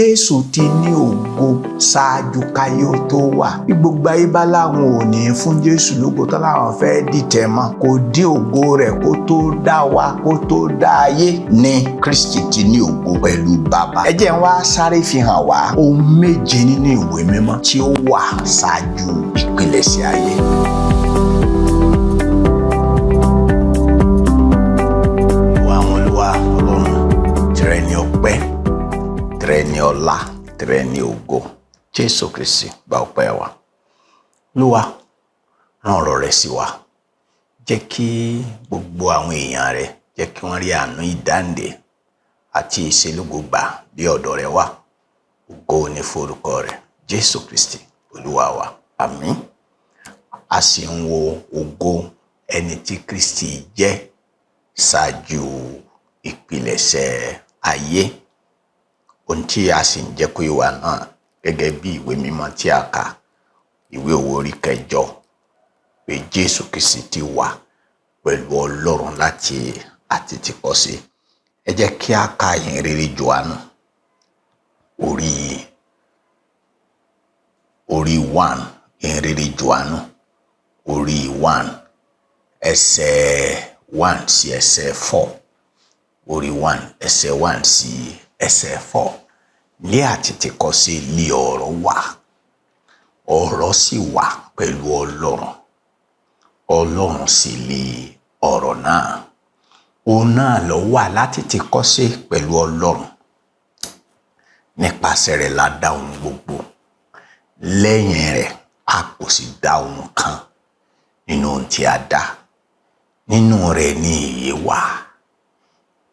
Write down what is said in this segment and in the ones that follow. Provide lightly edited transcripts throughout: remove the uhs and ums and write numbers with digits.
Jésù ti ní ògo ṣáájú káyé ó tó wà. Bí gbogbo ayé bá láwọn ò ní fún Jésù lógo tán láwọn fẹ́ dìtẹ̀ mọ́, kò dín ògo rẹ̀ kó tó dá wa, kó tó dá ayé ní Kristi ti ní ògo pẹ̀lú Baba. Ẹ jẹ́ n wá sáré fi hàn wá ohun méje nínú ìwé mímọ́ tí ó wà ṣáájú ìpilẹ̀ṣẹ̀ ayé. Tìrẹ ni ọpẹ́, tìrẹ ni ọlá, tìrẹ ni ògo. Jésù Kristi gba ọpẹ́ wa. Olúwa, rán ọ̀rọ̀ rẹ sí wa. Jẹ́ kí gbogbo àwọn èèyàn rẹ, jẹ́ kí wọ́n rí àánú ìdáǹdè àti ìṣelógo gbà bí ọ̀dọ̀ rẹ wà. Ògo ni forúkọ rẹ. Jésù Kristi Olúwa wa. Àmín. A sì ń wo ògo ẹni tí Kristi jẹ́ ṣáájú ìpilẹ̀ṣẹ̀ ayé. Ohun tí a sì ń jẹ́ kó yé wa náà gẹ́gẹ́ bí ìwé mímọ́ tí a kà, ìwé Òwe orí 8, pé Jésù Kristi ti wà pẹ̀lú Ọlọ́run láti àtètèkọ́ṣe. Ẹ jẹ́ kí a ka ìhìnrere Jòhánù orí 1, ìhìnrere Jòhánù orí 1 ẹsẹ̀ 1 sí ẹsẹ̀ 4. Orí 1 ẹsẹ̀ 1 sí ẹsẹ̀ 4. Ní àtètèkọ́ṣe ni ọ̀rọ̀ wà, ọ̀rọ̀ sì wà pẹ̀lú Ọlọ́run, Ọlọ́run sì ni ọ̀rọ̀ náà. Òun náà ló wà látètèkọ́ṣe pẹ̀lú Ọlọ́run. Nípasẹ̀ rẹ̀ la dá ohun gbogbo, lẹ́yìn rẹ̀ a kò sì dá ohun kan nínú ohun tí a dá. Nínú rẹ̀ ni ìyè wà,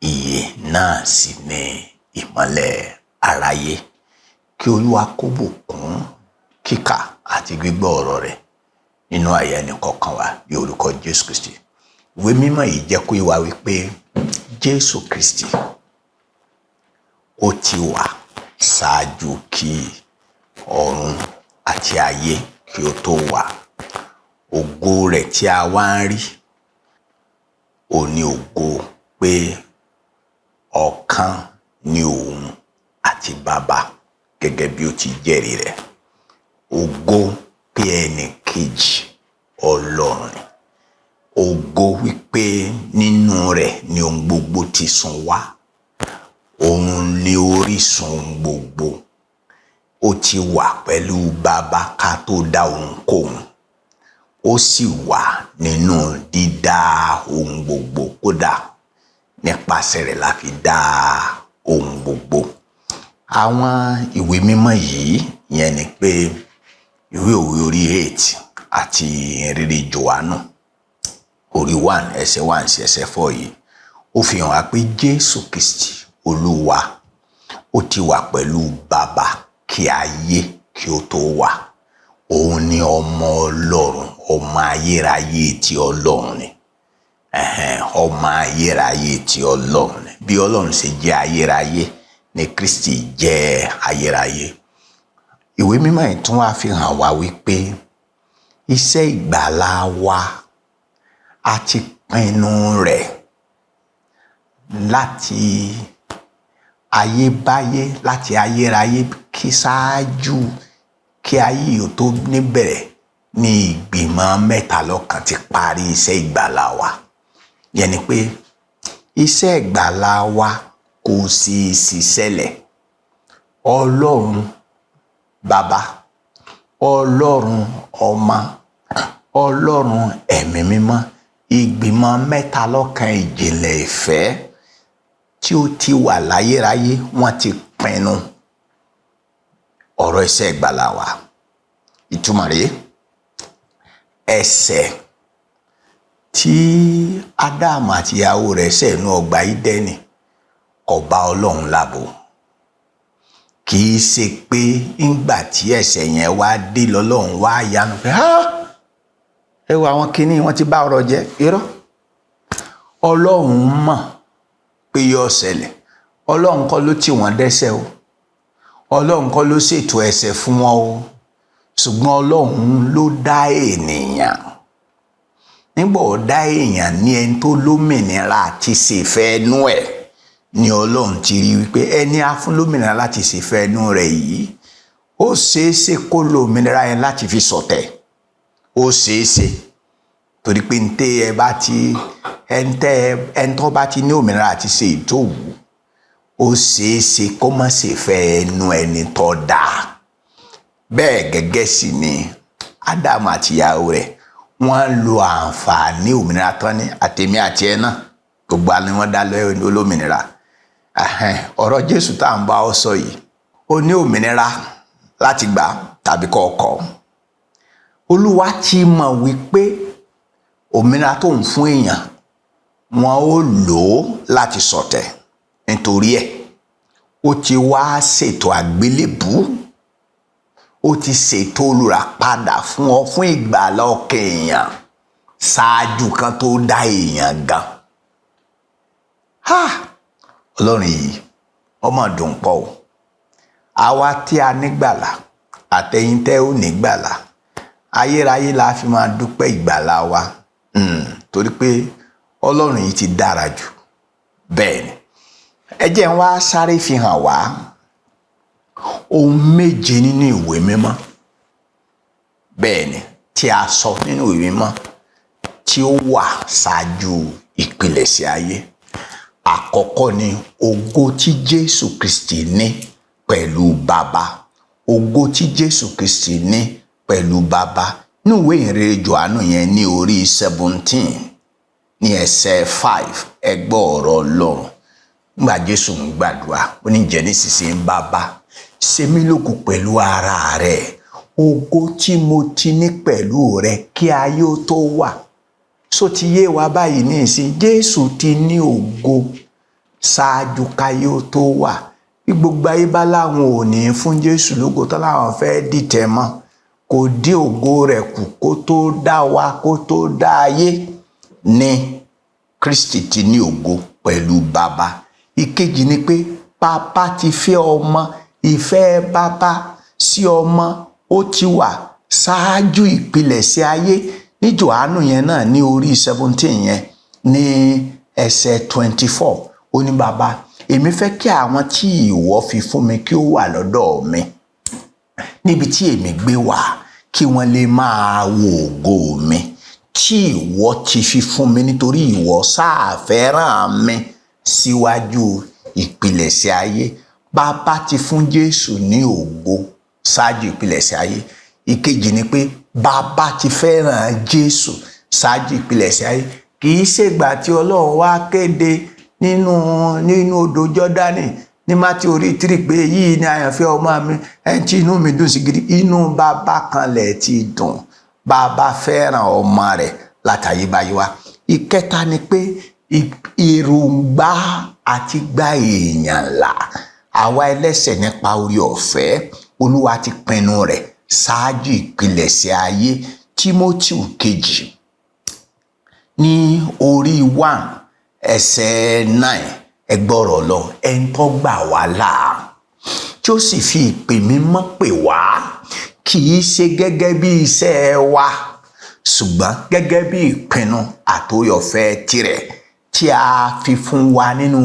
ìyè náà sì ni ìmọ́lẹ̀ aráyé. Kí Olúwa kó bùkún kíkà àti gbígbọ́ ọ̀rọ̀ rẹ̀ nínú àyà ẹnìkọ̀ọ̀kan wa ní orúkọ Jésù Kristi. Ìwé mímọ́ yìí jẹ́ kó yé wa wípé Jésù Kristi ó ti wà ṣáájú kí ọ̀run àti ayé kí ó tó wà. Ògo rẹ̀ tí a wá ń rí, ó ní ògo pé ọ̀kan ni òun àti Baba gẹ́gẹ́ bí ó ti jẹ́rìí rẹ̀. Ògo pé ẹnì kejì Ọlọ́run ni. Ògo wípé nínú rẹ̀ ni ohun gbogbo ti sùn wá. Òun ni orísun ohun gbogbo. Ó ti wà pẹ̀lú Baba ká tó dá ohunkóhun. Ó sì wà nínú dídá ohun gbogbo, kódà nípasẹ̀ rẹ̀ la fi dá ohun gbogbo. Àwọn ìwé mímọ́ yìí, yẹn ni pé ìwé Òwe orí 8 àti ìhìnrere Jòhánù orí 1 ẹsẹ̀ 1 sí ẹsẹ̀ 4 yìí, ó fi hàn wá pé Jésù Kristi Olúwa ó ti wà pẹ̀lú Baba kí ayé kí ó tó wà. Òun ni ọmọ Ọlọ́run, ọmọ ayérayé ti Ọlọ́run ni. Ọmọ ayérayé ti Ọlọ́run ni. Bí Ọlọ́run ṣe jẹ́ ayérayé ni Kristi jẹ́ ayérayé. Ìwé mímọ́ yìí tún wá fi hàn wá wípé iṣẹ́ ìgbàlà wa a ti pinnu rẹ̀ láti ayébáyé, láti ayérayé kí ṣáájú kí ayé ò tó níbẹ̀rẹ̀ ní ìgbìmọ̀ mẹ́ta lọ́kan ti parí iṣẹ́ ìgbàlà wa. Yẹn ni pé iṣẹ́ ìgbàlà wa kò sì ṣẹlẹ̀. Ọlọ́run Baba, Ọlọ́run Ọmọ, Ọlọ́run Ẹ̀mí Mímọ́, ìgbìmọ̀ mẹ́ta lọ́kan ìjìnlẹ̀ ìfẹ́ tí ó ti wà láyéráyé, wọ́n ti pinnu ọ̀rọ̀ iṣẹ́ ìgbàlà wa. Ìtumọ̀ rèé, ẹ̀ṣẹ̀ tí Ádámù àti ìyàwó rẹ̀ ṣẹ̀ nínú ọgbà Ídẹ́nì kò bá Ọlọ́run lábo. Kì í ṣe pé ńgbà tí ẹ̀ṣẹ̀ yẹn wá dé lọ́lọ́run wá yanu pé ẹ wo àwọn kinní wọn ti bá ọ̀rọ̀ jẹ́. Irọ́. Ọlọ́run mọ̀ pé yóò ṣẹlẹ̀. Ọlọ́run kọ́ ló tì wọ́n dẹ́ṣẹ̀ o. Ọlọ́run kọ́ ló ṣètò ẹ̀ṣẹ̀ fún wọn o. Ṣùgbọ́n Ọlọ́run ló dá ènìyàn. Nígbà ó dá èèyàn ní ẹni tó lómìnira àti ṣèfẹ́ inú ẹ̀, ni Ọlọ́run ti rí wípé ẹni á fún lómìnira láti ṣèfẹ́ inú rẹ̀ yìí ó ṣeéṣe kó lo òmìnira yẹn láti fi ṣọ̀tẹ̀. Ó ṣeéṣe torí pé ẹntọ́ bá ti ní òmìnira àti ṣe ìtòwú ó ṣeéṣe kó má ṣèfẹ́ inú ẹni tó dáa. Bẹ́ẹ̀ gẹ́gẹ́ sì ni Ádámù àti ìyàwó rẹ̀ wọ́n lo àǹfààní òmìnira tán ní àtèmi àti ẹ náà gbogbo àni wọ́n dá lọ́wọ́ olómìnira. Ọ̀rọ̀ Jésù tá à ń bá ọ sọ yìí ó ní òmìnira láti gbà tàbí kọ̀ọ̀kọ̀. Olúwa ti mọ̀ wípé òmìnira tó ń fún èèyàn wọn ó lò ó láti ṣọ̀tẹ̀. Nítorí ẹ̀ ó ti wá ṣètò àgbélébùú, ó ti ṣètò olùràpadà fún ọ fún ìgbàlà ọkàn èèyàn ṣáájú kan tó dá èèyàn gan. Ọlọ́run yìí ọmọ dùn pọ̀ o. Àwa tí a nígbàlà àtẹ̀yin tẹ́ ò nígbàlà ayérayé la fi máa dúpẹ́ ìgbàlà wa torí pé Ọlọ́run yìí ti dára jù. Bẹ́ẹ̀ ni ẹ jẹ́ n wá sáré fi hàn wá ohun méje nínú ìwé mímọ́, bẹ́ẹ̀ ni tí a sọ nínú ìwé mímọ́ tí ó wà ṣáájú ìpilẹ̀ṣẹ̀ ayé. Àkọ́kọ́ ni ògo tí Jésù Kristi ní pẹ̀lú Baba. Ògo tí Jésù Kristi ní pẹ̀lú Baba. Ní ìwé ìhìnrere Jòhánù yẹn ní orí 17 ní ẹsẹ̀ 5 ẹ gbọ́ ọ̀rọ̀ Ọlọ́run. Nígbà Jésù ń gbàdúrà ó ní ǹjẹ́ nísinsìnyí Baba ṣe mí lógo pẹ̀lú ara rẹ̀, ògo tí mo ti ní pẹ̀lú rẹ̀ kí ayé ó tó wà. So ti yé wa báyìí ní ìsìn Jésù ti ní ògo ṣáájú káyé ó tó wà. Bí gbogbo ayé bá láwọn ò ní fún Jésù lógo tán láwọn fẹ́ dìtẹ̀ mọ́, kò dí ògo rẹ̀ kù kó tó dá wa kó tó dá ayé ní Kristi ti ní ògo pẹ̀lú Baba. Ìkejì ni pé Baba ti fẹ́ ọmọ, ìfẹ́ Baba sí ọmọ ó ti wà ṣáájú ìpilẹ̀ṣẹ̀ ayé. Ní Jòhánù yẹn náà ní orí 17 yẹn ní ẹsẹ̀ 24 ó ní Baba èmi fẹ́ kí àwọn tí ìwọ fi fún mi kí ó wà lọ́dọ̀ mi níbi tí èmi gbé wà kí wọ́n lè máa wo ògo mi tí ìwọ ti fi fún mi nítorí ìwọ sáà fẹ́ràn mi síwájú ìpilẹ̀ṣẹ̀ ayé. Baba ti fún Jésù ní ògo ṣáájú ìpilẹ̀ṣẹ̀ ayé. Ìkejì ni pé Baba ti fẹ́ràn Jésù ṣáájú ìpilẹ̀ṣẹ̀ ayé. Kì í ṣègbà tí Ọlọ́run wá kéde nínú odò Jọ́dánì ní Mátíù orí 3 pé yìí ni àyànfẹ́ ọmọ mi ẹni tí inú mi dùn sí gidi. Inú Baba kanlẹ̀ ti dùn. Baba fẹ́ràn ọmọ rẹ̀ látayébáyé wá. Ìkẹta ni pé èròǹgbà àti gba èèyàn là. Àwa ẹlẹ́ṣẹ̀ nípa orí ọ̀fẹ́ Olúwa ti pinnu rẹ̀ ṣáájú ìpilẹ̀ṣẹ̀ ayé. Tímótì kejì ní orí 1 ẹsẹ̀ 9 ẹ gbọ́rọ̀ lọ ẹni tó gbà wá là tí ó sì fi ìpè mímọ́ pè wá kì í ṣe gẹ́gẹ́ bí iṣẹ́ wa ṣùgbọ́n gẹ́gẹ́ bí ìpinnu àtòrí ọ̀fẹ́ tirẹ̀ tí a fi fún wa nínú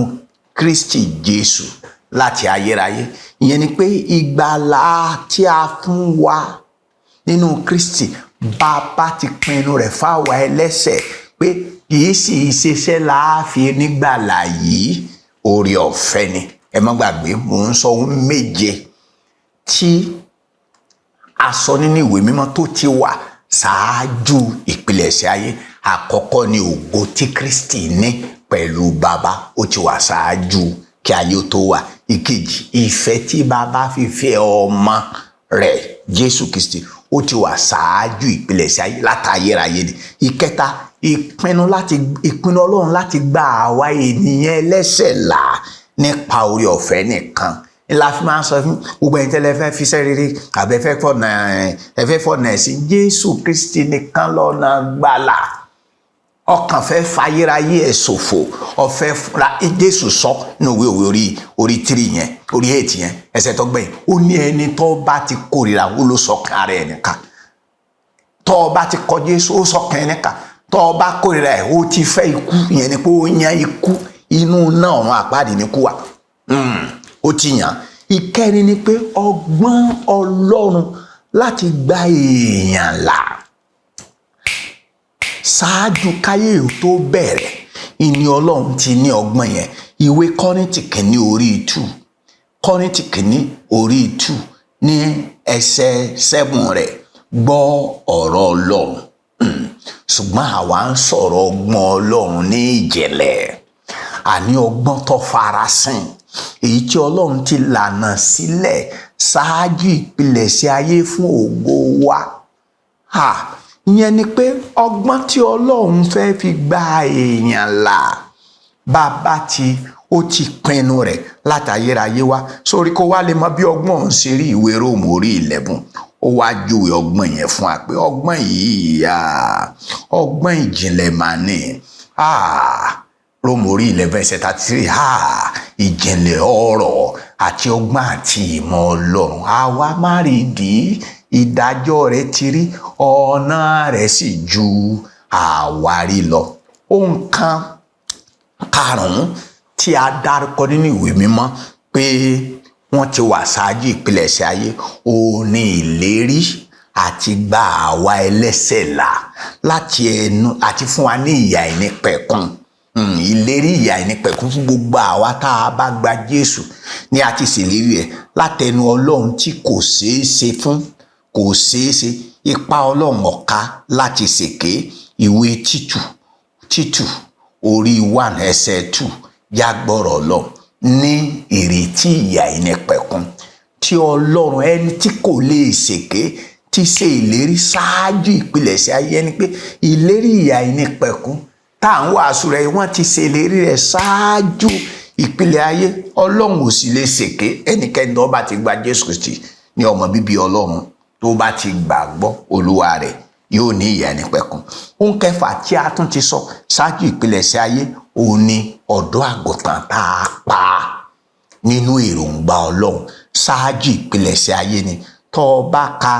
Kristi Jésù láti ayérayé. Ìyẹn ni pé ìgbàlà tí a fún wa nínú Kristi Baba ti pinnu rẹ̀ fáwa ẹlẹ́ṣẹ̀ pé kìí sì ṣiṣẹ́ láàfin nígbàlà yìí oore ọ̀fẹ́ ni. Ẹ má gbàgbé mò ń sọ ohun méje tí a sọ nínú ìwé mímọ́ tó ti wà ṣáájú ìpilẹ̀ṣẹ̀ ayé. Àkọ́kọ́ ni ògo tí Kristi ní pẹ̀lú Baba ó ti wà ṣáájú kí ayé ó tó wà. Ìkejì ìfẹ́ tí Baba fi fẹ́ ọmọ rẹ̀ Jésù Kristi ó ti wà ṣáájú ìpilẹ̀ṣẹ̀ ayé látayérayé ni. Ìkẹta ìpinnu Ọlọ́run láti gba àwa ènìyàn ẹlẹ́ṣẹ̀ là nípa oore ọ̀fẹ́ nìkan. La fi máa ń sọ fún gbogbo ẹ̀yin tẹ́lẹ̀ fẹ́ fi iṣẹ́ rere àbẹ́fẹ́ fọ̀nà ẹ̀sìn Jésù Kristi nìkan lọ́nà gbàlà. Ọkàn fẹ́ fayérayé ẹ̀ ṣòfò ọ̀fẹ́ fúnra Jésù sọ nínú ìwé òwe orí 3 yẹn orí 8 yẹn ẹsẹ̀ tó gbẹ̀yìn ó ní ẹni tó bá ti kórìíra ó ló sọkàn ara ẹ̀ nìkan. Tó bá ti kọ̀ Jésù ó sọkàn ẹ̀ nìkan. Tó bá kórìíra ẹ̀ ó ti fẹ́ ikú. Ìyẹn ni pé ó yan ikú. inú náà ọ̀run àpáàdì ní kú wà. Ó ti yàn. Ìkẹrin ni pé ọgbọ́n Ọlọ́run láti gba èèyàn là ṣáájú káyé tó bẹ̀rẹ̀. Ìní Ọlọ́run ti ní ọgbọ́n yẹn. Ìwé Kọ́ríńtì kìíní orí 2 Kọ́ríńtì kìíní orí 2 ní ẹsẹ̀ 7 rẹ̀ gbọ́ ọ̀rọ̀ Ọlọ́run. Ṣùgbọ́n àwa ń sọ̀rọ̀ ọgbọ́n Ọlọ́run ní ìjìnlẹ̀, àní ọgbọ́n tó farasin, èyí tí Ọlọ́run ti lànà sílẹ̀ ṣáájú ìpilẹ̀ṣẹ̀ ayé fún ògo wa. Ìyẹn ni pé ọgbọ́n tí Ọlọ́run fẹ́ fi gba èèyàn là, bàbá ó ti pinnu rẹ̀ látayérayé wá. Sórí kó wá lè mọ bí ọgbọ́n ń ṣe rí, ìwé Róòmù orí 11 ó wá júwe ọgbọ́n yẹn fún wa pé ọgbọ́n yìí ọgbọ́n ìjìnlẹ̀ mà ní. Róòmù orí 11 ẹsẹ̀ 33 ìjìnlẹ̀ ọ̀rọ̀ àti ọgbọ́n àti ìmọ̀ Ọlọ́run àwa má rí ìdí ìdájọ́ rẹ̀ ti rí, ọ̀nà rẹ̀ sì ju àwárí lọ. Ohun kan karùn-ún tí a dárúkọ nínú ìwé mímọ́ pé wọ́n ti wà ṣáájú ìpilẹ̀ṣẹ̀ ayé, ó ní ìlérí àti gba àwa ẹlẹ́ṣẹ̀ là láti ẹnu àti fún wa ní ìyà àìnípẹ̀kun. Ìlérí ìyà àìnípẹ̀kun fún gbogbo àwa tá a bá gba Jésù ní a ti ṣèlérí rẹ̀ látẹnu Ọlọ́run tí kò ṣeé ṣe fún, kò ṣeé ṣe, ipá Ọlọ́run ọ̀ka láti ṣèké. Ìwé Títù orí 1 ẹsẹ̀ 2 jágbọ́rọ̀ lọ ní ìrètí ìyà àìnípẹ̀kun tí Ọlọ́run ẹni tí kò lè ṣèké ti ṣe ìlérí ṣáájú ìpilẹ̀ṣẹ̀ ayé. Ẹni pé ìlérí ìyà àìnípẹ̀kun tá à ń wàásù rẹ̀ wọ́n ti ṣe ìlérí rẹ̀ ṣáájú ìpilẹ̀ ayé. Ọlọ́run ò sì lè ṣèké. Ẹnikẹ́ni tó bá ti gba Jésù Kristi ní ọmọ bíbí Ọlọ́run, tó bá ti gbàgbọ́ Olúwa rẹ̀ yóò ní ìyà àìnípẹ̀kun. Ohun kẹfà tí a tún ti sọ ṣáájú ìpilẹ̀ṣẹ̀ ayé òun ni ọ̀dọ́ àgùntàn tá a pa nínú èròǹgbà Ọlọ́run ṣáájú ìpilẹ̀ṣẹ̀ ayé ni. Tó bá ka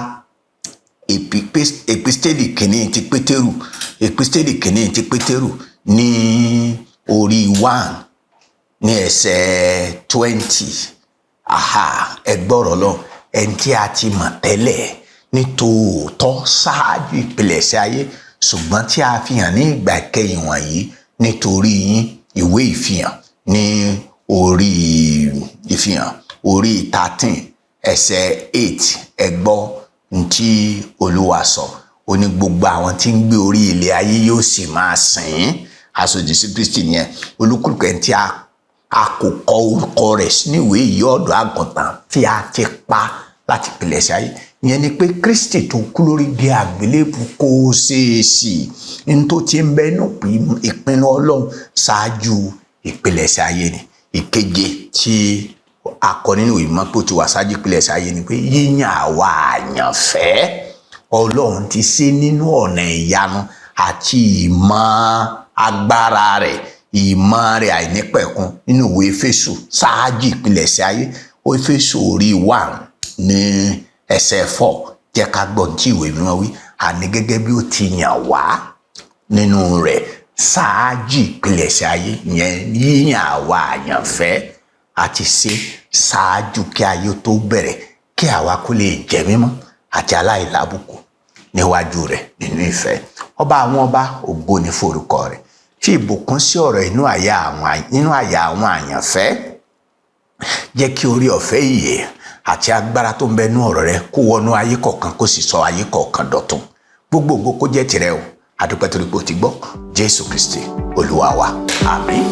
èpísítélì kìíní ti Pétérù ní orí 1 ní ẹsẹ̀ 20 ẹgbọ́rọ̀ lọ, ẹni tí a ti mọ̀ tẹ́lẹ̀ ní tòótọ́ ṣáájú ìpilẹ̀ṣẹ̀ ayé, ṣùgbọ́n tí a fi hàn ní ìgbà ìkẹyìn wọ̀nyí nítorí yín. Ìwé Ìfihàn ní orí Ìfihàn orí 13 ẹsẹ̀ 8 ẹgbọ́ ntí Olúwa sọ. Ó ní gbogbo àwọn tí ń gbé orí ilẹ̀ ayé yóò sì máa sìn. Aṣojú sí Kristi nìyẹn. Olúkúlùkù ẹni tí a kò kọ orúkọ rẹ̀ sínú ìwé yìí ọ̀dọ́ àgùntàn tí a ti pa láti ìpilẹ̀ṣẹ̀ ayé. Ìyẹn ni pé Kristi tó kú lórí igi àgbélébù kò ṣeé sí ní tó ti ń bẹ́nu ìpinnu Ọlọ́run ṣáájú ìpilẹ̀ṣẹ̀ ayé ni. Ìkeje tí a kọ nínú ìmọ̀ pé ó ti wà ṣáájú ìpilẹ̀ṣẹ̀ ayé ni pé yíyàn àwa àyànfẹ́ Ọlọ́run ti ṣe nínú ọ̀nà ìyanu àti ìmọ̀ agbára rẹ̀, ìmọ̀ rẹ̀ àìnípẹ̀kun nínú ìwé Éfésù ṣáájú ìpilẹ̀ṣẹ̀ ayé. Éfésù orí 1 ní ẹsẹ̀ 4 jẹ́ ká gbọ́ tí ìwé mímọ́ wí. Àní gẹ́gẹ́ bí ó ti yàn wá nínú rẹ̀ ṣáájú ìpilẹ̀ṣẹ̀ ayé, ìyẹn yíyàn àwa àyànfẹ́ àti ṣe ṣáájú kí ayé tó bẹ̀rẹ̀, kí àwa kó lè jẹ́ mímọ́ àti aláìlábùkù níwájú rẹ̀ nínú ìfẹ́. Ọba àwọn ọba, ògo ni forúkọ rẹ̀. Fi ìbùkún sí ọ̀rọ̀ nínú àyà àwọn àyànfẹ́. Jẹ́ kí orí ọ̀fẹ́ ìyè àti agbára tó ń bẹ nínú ọ̀rọ̀ rẹ̀ kó wọnú ayé kọ̀ọ̀kan, kó sì sọ ayé kọ̀ọ̀kan dọ̀tun. Gbogbo ògo kó jẹ́ tirẹ̀ o. A dúpẹ́ torí pé o ti gbọ́. Jésù Kristi Olúwa wa. Àmín.